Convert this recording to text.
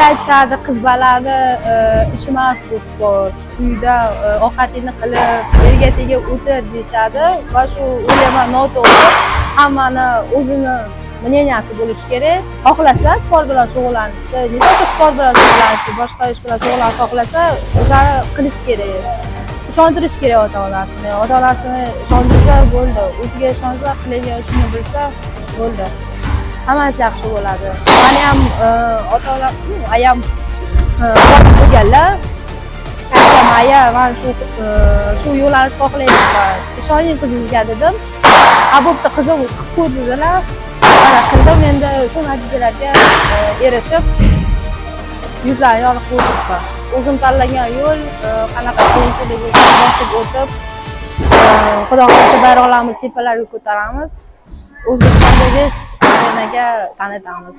aytishadi, qiz balani ish emas bu sport. Uyda ovqatingni qilib, ergatiga o'tir deyishadi va shu o'ylayman noto'g'ri. Hammani o'zini мненияsi bo'lishi kerak. Xohlasa sport bilan shug'ullanishni, ne только sport bilan shug'ullanishni, boshqa ish bilan shug'ullanishni xohlasa, o'zlari qilish kerak. Ishontirish kerak ota-onasini. Ota-onasini ishontirsa bo'ldi. O'ziga ishonsa, qilayotgan ishini bilsa bo'ldi. Hammasi yaxshi bo'ladi. Meni ham ota-onam, ayam bosh bo'lganlar. Ayam, aya, men shu yo'llanishni xohlayman. Ishoning qizingizga dedim. Bo'pti qizim qilib ko'r dedilar. Mana qildim, endi shu natijalarga erishib yuzlari yorug' bo'ldi. O'zim tanlagan yo'l qanaqa qiyinchilik bo'lsa bosib o'tib, Xudo xohlasa bayroqlarimizni tepalariga ko'taramiz. O'zbekistondagi arenaga tanitamiz.